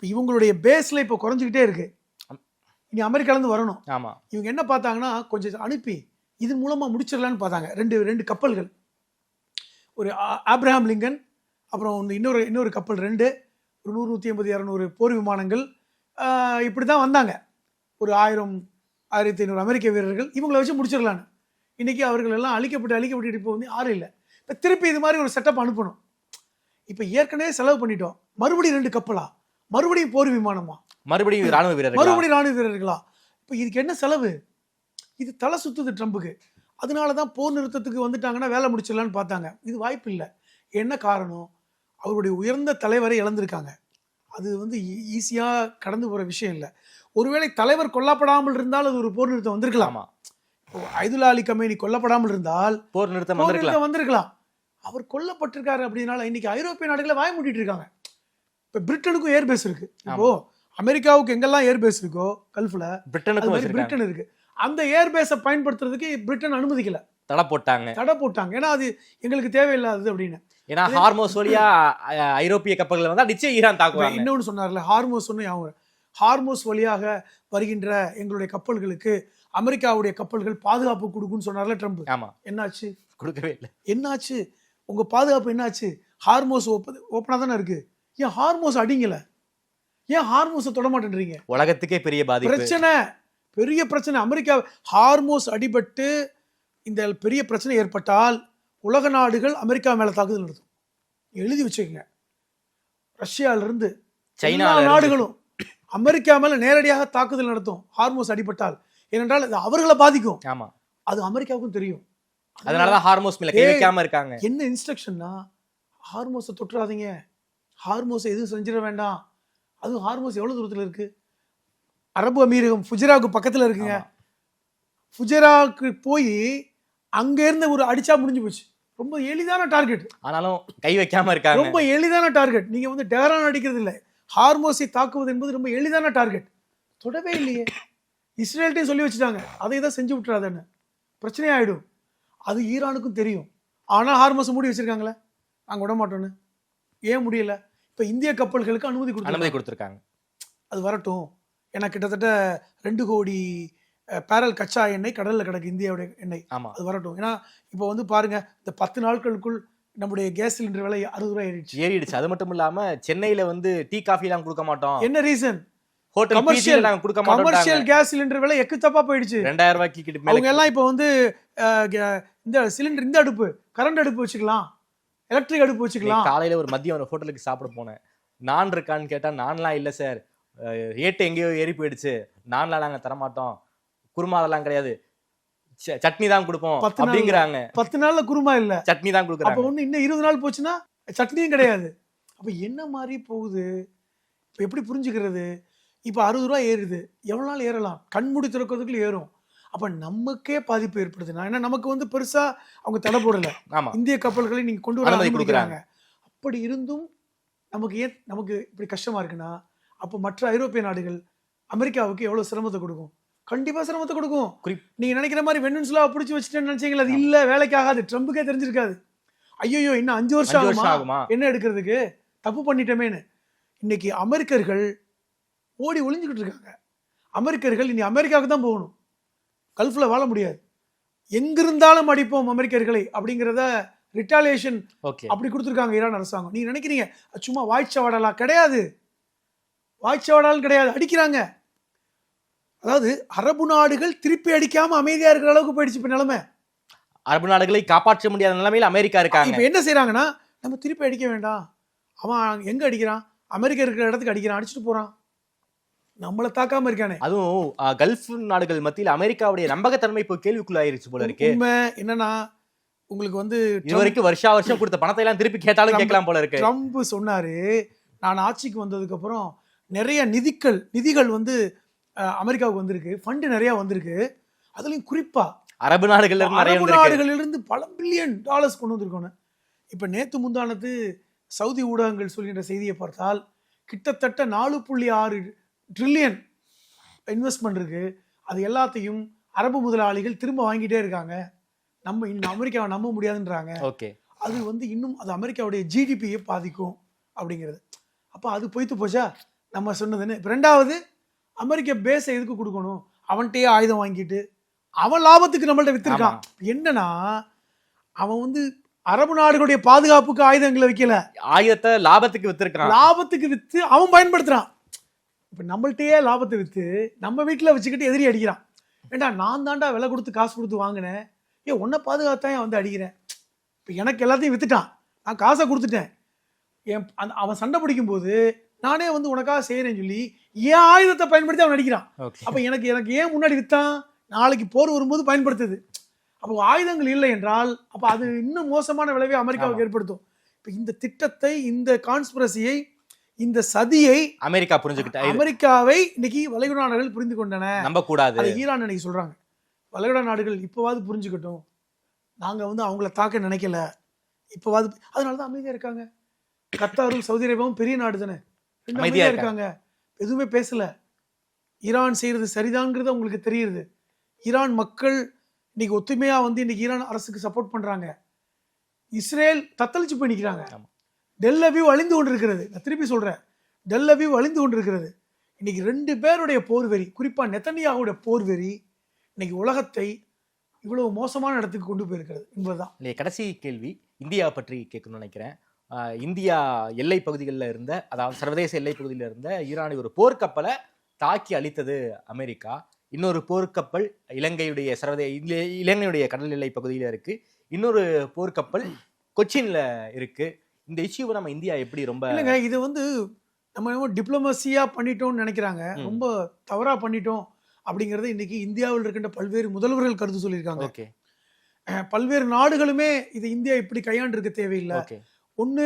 இவங்களுடைய பேஸில் இப்போ குறைஞ்சிக்கிட்டே இருக்கு, இனி அமெரிக்காலேருந்து வரணும். ஆமாம், இவங்க என்ன பார்த்தாங்கன்னா கொஞ்சம் அனுப்பி இதன் மூலமாக முடிச்சிடலான்னு பார்த்தாங்க. ரெண்டு கப்பல்கள், ஒரு ஆப்ரஹாம் லிங்கன், அப்புறம் இன்னொரு கப்பல், ஒரு 100, 150, 200 போர் விமானங்கள், இப்படி தான் வந்தாங்க. ஒரு 1000, 1500 அமெரிக்க வீரர்கள், இவங்களை வச்சு முடிச்சிடலான்னு. இன்றைக்கி அவர்கள் எல்லாம் அழிக்கப்பட்டு இப்போ வந்து யாரும் இல்லை. இப்போ திருப்பி இது மாதிரி ஒரு செட்டப் அனுப்பணும். இப்போ ஏற்கனவே செலவு பண்ணிட்டோம், மறுபடியும் 2 கப்பலா, மறுபடியும் போர் விமானமா, மறுபடியும் ராணுவ வீரர்களா, இப்போ இதுக்கு என்ன செலவு? இது தலை சுத்துது ட்ரம்புக்கு. அதனால தான் போர் நிறுத்தத்துக்கு வந்துட்டாங்கன்னா வேலை முடிச்சிடலான்னு பார்த்தாங்க. இது வாய்ப்பு இல்லை. என்ன காரணம்? அவருடைய உயர்ந்த தலைவரை இழந்திருக்காங்க. அது வந்து ஈஸியாக கடந்து போகிற விஷயம் இல்லை. ஒருவேளை தலைவர் கொல்லப்படாமல் இருந்தால் அது ஒரு போர் நிறுத்தம் வந்திருக்கலாம். ஐதுல்லா அலி கமேனி கொல்லப்படாமல் இருந்தால் போர் நிறுத்தம் வந்திருக்கலாம். அவர் கொல்லப்பட்டிருக்காரு அப்படின்னால இன்னைக்கு ஐரோப்பிய நாடுகளை வாய் மூடிட்டு இருக்காங்க. இப்போ பிரிட்டனுக்கும் ஏர்பேஸ் இருக்கு. இப்போ அமெரிக்காவுக்கு எங்கெல்லாம் ஏர்பேஸ் இருக்கோ கல்ஃப்ல, பிரிட்டன் இருக்கு. அந்த ஏர்பேஸை பயன்படுத்துறதுக்கு பிரிட்டன் அனுமதிக்கல, தடை போட்டாங்க. ஏன்னா அது எங்களுக்கு தேவையில்லாதது அப்படின்னு. ஏன்னா ஹார்மோஸ் வழியா ஐரோப்பிய கப்பல்கள் வந்தா நிச்சயம் ஈரான் தாக்குவாங்க. இன்னொன்னு சொன்னார்ல, ஹார்மோஸ் வழியாக வருகின்ற எங்களுடைய கப்பல்களுக்கு அமெரிக்காவுடைய கப்பல்கள் பாதுகாப்பு கொடுக்குன்னு சொன்னார்ல ட்ரம்ப். ஆமா, என்னாச்சு? கொடுக்கவே இல்லை. என்னாச்சு உங்க பாதுகாப்பு? என்னாச்சு? ஹார்மோஸ் ஓப்பனா தானே இருக்கு, ஏன் ஹார்மோஸ் அடிங்கல? ஏன் ஹார்மோஸை தொட மாட்டேன்றீங்க? உலகத்துக்கே பெரிய பாதிப்பு, பெரிய பிரச்சனை. அமெரிக்கா ஹார்மோஸ் அடிபட்டு இந்த பெரிய பிரச்சனை ஏற்பட்டால் உலக நாடுகள் அமெரிக்கா மேல தாக்குதல் நடத்தும். எழுதி வச்சுக்கோங்க. ரஷ்யாவிலிருந்து சைனா நாடுகளும் அமெரிக்கா மேல நேரடியாக தாக்குதல் நடத்தும் ஹார்மோஸ் அடிபட்டால். ஏனென்றால் அது அவர்களை பாதிக்கும். ஆமா, அது அமெரிக்காவுக்கும் தெரியும். அதனாலதான் ஹார்மோஸ் மேல கை வைக்காம இருக்காங்க. என்ன இன்ஸ்ட்ரக்ஷன்னா, ஹார்மோஸை தொட்டுறாதீங்க, ஹார்மோஸை எதுவும் செஞ்சிட வேண்டாம். அதுவும் ஹார்மோஸ் எவ்வளவு தூரத்தில் இருக்கு? அரபு அமீரகம் ஃபுஜராவுக்கு பக்கத்தில் இருக்குங்க. ஃபுஜராவுக்கு போய் அங்க இருந்து ஒரு அடிச்சா முடிஞ்சு போச்சு. ரொம்ப எளிதான டார்கெட், ஆனாலும் கை வைக்காம இருக்காங்க. ரொம்ப எளிதான டார்கெட். நீங்க வந்து டெஹரான் அடிக்கிறது இல்லை, ஹார்மோஸை தாக்குவது என்பது ரொம்ப எளிதான டார்கெட். தொடவே இல்லையே. இஸ்ரேல்ட்டையும் சொல்லி வச்சுட்டாங்க, அதை தான் செஞ்சு விட்டுறாதுன்னு, பிரச்சனை ஆயிடும். அது ஈரானுக்கும் தெரியும். ஆனால் ஹார்மோஸை மூடி வச்சிருக்காங்களே, நாங்கள் விட மாட்டோன்னு. ஏன் முடியல? இப்போ இந்திய கப்பல்களுக்கு அனுமதி கொடுத்துருக்காங்க. அது வரட்டும். ஏன்னா கிட்டத்தட்ட 2 கோடி பேரல் கச்சா எண்ணெய் கடலில் கிடக்கு, இந்தியாவுடைய எண்ணெய். அது வரட்டும். ஏன்னா இப்போ வந்து பாருங்க, இந்த 10 நாட்களுக்குள் நம்முடைய கேஸ் சிலிண்டர் விலை 60 ரூபாய் ஏறிடுச்சு. அது மட்டும் இல்லாம சென்னையில வந்து டீ காஃபி எல்லாம் கொடுக்க மாட்டோம். என்ன ரீசன்? கமர்ஷியல் கேஸ் சிலிண்டர் விலை எக்குத்தப்பா போயிடுச்சு. 2000 ரூபாய்க்கு அவங்க எல்லாம் இப்போ வந்து இந்த சிலிண்டர், இந்த அடுப்பு, கரண்ட் அடுப்பு வச்சுக்கலாம், எலக்ட்ரிக் அடுப்பு வச்சுக்கலாம். காலையில ஒரு மதியம் ஒரு ஹோட்டலுக்கு சாப்பிட போனேன். நான் இருக்கான்னு கேட்டா, நான்லாம் இல்லை சார், ரேட்டு எங்கேயோ ஏறி போயிடுச்சு, நான்லாம் நாங்கள் தரமாட்டோம், குருமா அதெல்லாம் கிடையாது, சட்னி தான் கொடுப்போம் அப்படிங்கிறாங்க. 10 நாள்ல குருமா இல்ல, சட்னி தான் கொடுக்குறாங்க. அப்ப ஒண்ணு இன்னும் 20 நாள் போச்சுன்னா சட்னியும் கிடையாது. அப்ப என்ன மாதிரி போகுது? இப்ப எப்படி புரிஞ்சுக்கிறது? இப்ப 60 ரூபாய் ஏறுது, எவ்வளவு நாள் ஏறலாம்? கண்மூடி திறக்கிறதுக்குள்ள ஏறும். அப்ப நமக்கே பாதிப்பு ஏற்படுதுன்னா, ஏன்னா நமக்கு வந்து பெருசா அவங்க தடை போடல, இந்திய கப்பல்களை நீங்க கொண்டு வர கொடுக்குறாங்க. அப்படி இருந்தும் நமக்கு இப்படி கஷ்டமா இருக்குன்னா, அப்போ மற்ற ஐரோப்பிய நாடுகள் அமெரிக்காவுக்கு எவ்வளவு சிரமத்தை கொடுக்கும்? கண்டிப்பா சிரமத்தை கொடுக்கும். நீங்க நினைக்கிற மாதிரி வெனின்சுலாவை பிடிச்சி வச்சுட்டேன்னு நினைச்சீங்களா? அது இல்ல, வேலைக்கு ஆகாது. ட்ரம்புக்கே தெரிஞ்சிருக்காது. ஐயோ இன்னும் 5 வருஷம் ஆகுமா என்ன எடுக்கிறதுக்கு, தப்பு பண்ணிட்டோமேன்னு. இன்னைக்கு அமெரிக்கர்கள் ஓடி ஒளிஞ்சுக்கிட்டு இருக்காங்க. அமெரிக்கர்கள் இனி அமெரிக்காவுக்கு தான் போகணும், கல்ஃப்ல வாழ முடியாது. எங்கிருந்தாலும் அடிப்போம் அமெரிக்கர்களை அப்படிங்கிறத ரிட்டாலியேஷன் அப்படி கொடுத்துருக்காங்க ஈரான் அரசாங்கம். நீங்க நினைக்கிறீங்க சும்மா வாய்ச்சவாடலாம்? கிடையாது, வாய்ச்சவாடாலும் கிடையாது, அடிக்கிறாங்க. அதாவது அரபு நாடுகள் திருப்பி அடிக்காம அமைதியா இருக்கிற அளவுக்கு போயிடுச்சு இப்ப நிலைமை. அரபு நாடுகளை காப்பாற்ற முடியாத நிலைமையில அமெரிக்கா இருக்காங்க. இப்ப என்ன செய்யறாங்கன்னா, நம்ம திருப்பி அடிக்க வேண்டாம், அவன் எங்க அடிக்கிறான், அமெரிக்கா இருக்கிற இடத்துக்கு அடிக்கிறான், அடிச்சுட்டு போறான், நம்மள தாக்காம இருக்கானே. அதுவும் கல்ஃப் நாடுகள் மத்தியில் அமெரிக்காவுடைய நம்பகத்தன்மை இப்போ கேள்விக்குள்ளாயிருச்சு போல இருக்கு. உண்மை என்னன்னா, உங்களுக்கு வந்து இது வரைக்கும் வருஷம் கொடுத்த பணத்தை எல்லாம் திருப்பி கேட்டாலும் கேட்கலாம் போல இருக்கு. ட்ரம்ப் சொன்னாரு, நான் ஆட்சிக்கு வந்ததுக்கு அப்புறம் நிறைய நிதிகள் வந்து அமெரிக்காவுக்கு வந்திருக்கு, ஃபண்டு நிறைய வந்திருக்கு, அதுலயும் குறிப்பா அரபு நாடுகளிலிருந்து பல பில்லியன் டாலர்ஸ் கொண்டு வந்திருக்கோன்னு. இப்ப நேத்து முந்தானத்து சவுதி ஊடகங்கள் சொல்கின்ற செய்தியை பார்த்தால் கிட்டத்தட்ட 4.6 ட்ரில்லியன் இன்வெஸ்ட்மெண்ட் இருக்கு. அது எல்லாத்தையும் அரபு முதலாளிகள் திரும்ப வாங்கிட்டே இருக்காங்க. நம்ம இன்னும் அமெரிக்காவை நம்ப முடியாதுன்றாங்க. ஓகே, அது வந்து இன்னும் அது அமெரிக்காவுடைய ஜிடிபியை பாதிக்கும் அப்படிங்கிறது. அப்போ அது பொய்த்து போச்சா நம்ம சொன்னதுன்னு. இப்போ ரெண்டாவது, அமெரிக்க பேஸை எதுக்கு கொடுக்கணும், அவன்கிட்டயே ஆயுதம் வாங்கிட்டு அவன் லாபத்துக்கு நம்மள்ட்ட வித்துருக்கான். என்னன்னா, அவன் வந்து அரபு நாடுகளுடைய பாதுகாப்புக்கு ஆயுதங்களை வைக்கல, ஆயுதத்தை லாபத்துக்கு வித்துருக்கான். லாபத்துக்கு வித்து அவன் பயன்படுத்துறான். இப்ப நம்மள்ட்டயே லாபத்தை வித்து நம்ம வீட்டுல வச்சுக்கிட்டு எதிரி அடிக்கிறான். ஏண்டா, நான் தாண்டா விலை கொடுத்து காசு கொடுத்து வாங்கினேன், உன்னை பாதுகாத்தான் வந்து அடிக்கிறேன். இப்ப எனக்கு எல்லாத்தையும் வித்துட்டான், நான் காசை கொடுத்துட்டேன். அவன் சண்டை பிடிக்கும் போது நானே வந்து உனக்காக செய்யறேன்னு சொல்லி ஏன் ஆயுதத்தை பயன்படுத்தி அவன் அடிக்கிறான். அப்ப எனக்கு ஏன் முன்னாடி வித்தான், நாளைக்கு போர் வரும்போது பயன்படுத்துது. அப்போ ஆயுதங்கள் இல்லை என்றால் அப்ப அது இன்னும் மோசமான விளைவை அமெரிக்காவுக்கு ஏற்படுத்தும். இப்ப இந்த திட்டத்தை, இந்த கான்ஸ்பிரசியை, இந்த சதியை அமெரிக்கா புரிஞ்சுக்கிட்டா, அமெரிக்காவை இன்னைக்கு வளைகுடா நாடுகள் புரிந்து கொண்டன. நம்ப கூடாது. ஈரான் இன்னைக்கு சொல்றாங்க, வளைகுடா நாடுகள் இப்பவாது புரிஞ்சுக்கட்டும், நாங்க வந்து அவங்கள தாக்க நினைக்கல, இப்பவாது. அதனாலதான் அமைதியா இருக்காங்க. கத்தாரும் சவுதி அரேபியாவும் பெரிய நாடு தானே, அமைதியா இருக்காங்க, எதுவுமே பேசல. ஈரான் செய்யறது சரிதான்ங்கிறது அவங்களுக்கு தெரியுது. ஈரான் மக்கள் இன்னைக்கு ஒத்துமையா வந்து இன்னைக்கு ஈரான் அரசுக்கு சப்போர்ட் பண்றாங்க. இஸ்ரேல் தத்தளிச்சு போய் நிற்கிறாங்க. டெல் அவீவ் அழிந்து கொண்டிருக்கிறது. நான் திருப்பி சொல்றேன், டெல் அவீவ் அழிந்து கொண்டிருக்கிறது. இன்னைக்கு 2 பேருடைய போர்வெறி, குறிப்பா நெத்தன்யாஹுடைய போர்வெறி இன்னைக்கு உலகத்தை இவ்வளவு மோசமான இடத்துக்கு கொண்டு போயிருக்கிறது என்பதுதான். கடைசி கேள்வி இந்தியா பற்றி கேட்கணும்னு நினைக்கிறேன். இந்தியா எல்லை பகுதிகளில் இருந்த, அதாவது சர்வதேச எல்லை பகுதியில் இருந்த ஈரானுடைய ஒரு போர்க்கப்பலை தாக்கி அழித்தது அமெரிக்கா. இன்னொரு போர்க்கப்பல் இலங்கையுடைய கடல் எல்லை பகுதியில் இருக்கு. இன்னொரு போர்க்கப்பல் கொச்சின்ல இருக்கு. இந்த இஷ்யூவை நம்ம இந்தியா எப்படி ரொம்ப இல்லைங்க, இது வந்து நம்ம டிப்ளமசியா பண்ணிட்டோம்னு நினைக்கிறாங்க, ரொம்ப தவறா பண்ணிட்டோம் அப்படிங்கறது இன்னைக்கு இந்தியாவில் இருக்கின்ற பல்வேறு முதல்வர்கள் கருத்து சொல்லியிருக்காங்க. ஓகே, பல்வேறு நாடுகளுமே இது இந்தியா இப்படி கையாண்டு இருக்க தேவையில்லை. ஒண்ணு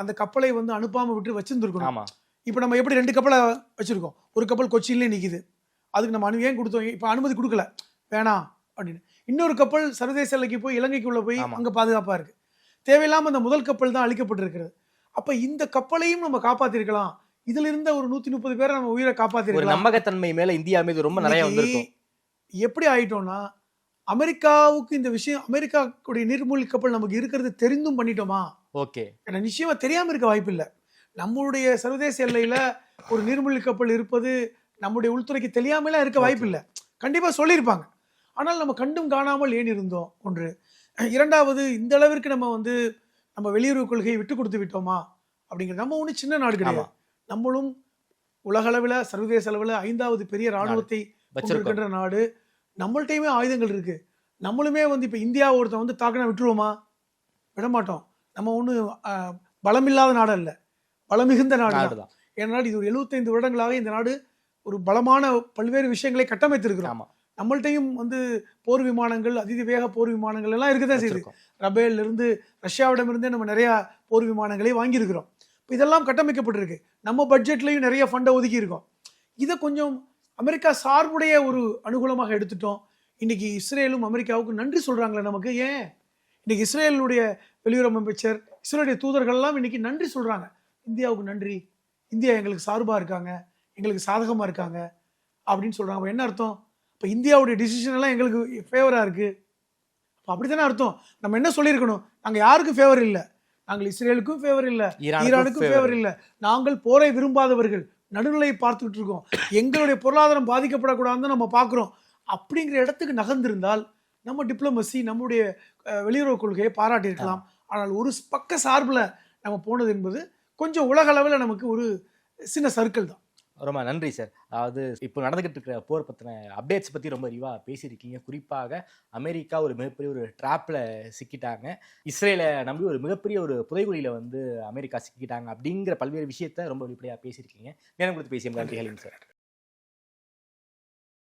அந்த கப்பலை வந்து அனுப்பாம விட்டு வச்சிருந்துருக்கணும். இப்ப நம்ம எப்படி 2 கப்பலை வச்சிருக்கோம், ஒரு கப்பல் கொச்சின்ல நிக்குது, அதுக்கு நம்ம ஏன் கொடுத்தோம், இப்ப அனுமதி கொடுக்கல, வேணாம் அப்படின்னு. இன்னொரு கப்பல் சர்வதேச எல்லைக்கு போய் இலங்கைக்குள்ள போய் அங்க பாதுகாப்பா இருக்கு. தேவையில்லாம அந்த முதல் கப்பல் தான் அழிக்கப்பட்டிருக்கிறது. அப்ப இந்த கப்பலையும் நம்ம காப்பாத்திருக்கலாம். இதுல இருந்த ஒரு 130 பேரை நம்ம உயிரை காப்பாத்திருக்கலாம். நம்பகத்தன்மை மேல இந்தியா மீது ரொம்ப நிறைய வந்திருக்கும். எப்படி ஆயிட்டோம்னா, அமெரிக்காவுக்கு இந்த விஷயம், அமெரிக்காவுடைய நீர்மூழ்கி கப்பல் நமக்கு இருக்கிறது தெரிந்தும் பண்ணிட்டோமா? ஓகே, நிச்சயமா தெரியாம இருக்க வாய்ப்பு இல்லை. நம்மளுடைய சர்வதேச எல்லையில ஒரு நீர்மூழ்கி கப்பல் இருப்பது நம்முடைய உள்துறைக்கு தெரியாமலாம் இருக்க வாய்ப்பு இல்லை. கண்டிப்பா சொல்லியிருப்பாங்க. ஆனால் நம்ம கண்டும் காணாமல் ஏன் இருந்தோம் ஒன்று. இரண்டாவது, இந்த அளவிற்கு நம்ம வெளியுறவு கொள்கையை விட்டு கொடுத்து விட்டோமா அப்படிங்கிறது. நம்ம ஒன்றும் சின்ன நாடு கிடையாது. நம்மளும் உலக அளவில், சர்வதேச அளவில் 5வது பெரிய இராணுவத்தை வச்சிருக்கின்ற நாடு. நம்மள்டையுமே ஆயுதங்கள் இருக்கு. நம்மளுமே இப்போ இந்தியா ஒருத்தன் தாக்கினா விட்டுருவோமா? விடமாட்டோம். நம்ம ஒன்றும் பலமில்லாத நாடு அல்ல, பலம் மிகுந்த நாடு தான். ஏனால் இது ஒரு 75 வருடங்களாக இந்த நாடு ஒரு பலமான பல்வேறு விஷயங்களை கட்டமைத்திருக்கிறோம். நம்மள்டையும் போர் விமானங்கள், அதிவேக போர் விமானங்கள் எல்லாம் இருக்குதான் செய்யுது. ரபேல்ல இருந்து, ரஷ்யாவிடம் இருந்தே நம்ம நிறைய போர் விமானங்களை வாங்கியிருக்கிறோம். இப்போ இதெல்லாம் கட்டமைக்கப்பட்டிருக்கு. நம்ம பட்ஜெட்லையும் நிறைய ஃபண்டை ஒதுக்கி இருக்கோம். இதை கொஞ்சம் அமெரிக்கா சார்புடைய ஒரு அனுகூலமாக எடுத்துட்டோம். இன்னைக்கு இஸ்ரேலும் அமெரிக்காவுக்கு நன்றி சொல்றாங்களே நமக்கு. ஏன் இன்னைக்கு இஸ்ரேலுடைய வெளியுறவு அமைச்சர், இஸ்ரேலுடைய தூதர்கள் எல்லாம் இன்னைக்கு நன்றி சொல்றாங்க. இந்தியாவுக்கு நன்றி, இந்தியா எங்களுக்கு சார்பா இருக்காங்க, எங்களுக்கு சாதகமா இருக்காங்க அப்படின்னு சொல்றாங்க. என்ன அர்த்தம்? இப்போ இந்தியாவுடைய டிசிஷன் எல்லாம் எங்களுக்கு ஃபேவரா இருக்கு. அப்படித்தானே அர்த்தம். நம்ம என்ன சொல்லியிருக்கணும், நாங்கள் யாருக்கும் ஃபேவர் இல்லை, நாங்கள் இஸ்ரேலுக்கும் ஃபேவர் இல்லை, ஈரானுக்கும் ஃபேவர் இல்லை, நாங்கள் போரை விரும்பாதவர்கள், நடுநிலையை பார்த்துக்கிட்டு இருக்கோம், எங்களுடைய பொருளாதாரம் பாதிக்கப்படக்கூடாதுன்னு நம்ம பார்க்குறோம். அப்படிங்கிற இடத்துக்கு நகர்ந்திருந்தால் நம்ம டிப்ளமசி, நம்முடைய வெளியுறவு கொள்கையை பாராட்டியிருக்கலாம். ஆனால் ஒரு பக்க சார்பில் நம்ம போனது என்பது கொஞ்சம் உலக அளவில் நமக்கு ஒரு சின்ன சர்க்கிள் தான். ரொம்ப நன்றி சார். அதாவது இப்போ நடந்துகிட்டு இருக்கிற போர் பற்றின அப்டேட்ஸ் பற்றி ரொம்ப விரிவாக பேசியிருக்கீங்க. குறிப்பாக அமெரிக்கா ஒரு மிகப்பெரிய ஒரு ட்ராப்பில் சிக்கிட்டாங்க, இஸ்ரேலை நம்பி ஒரு மிகப்பெரிய ஒரு புதைகுழியில் வந்து அமெரிக்கா சிக்கிட்டாங்க அப்படிங்கிற பல்வேறு விஷயத்த ரொம்ப வெளிப்படையாக பேசியிருக்கீங்க. நேரம் கொடுத்து பேசிய நன்றி ஹலீம் சார்.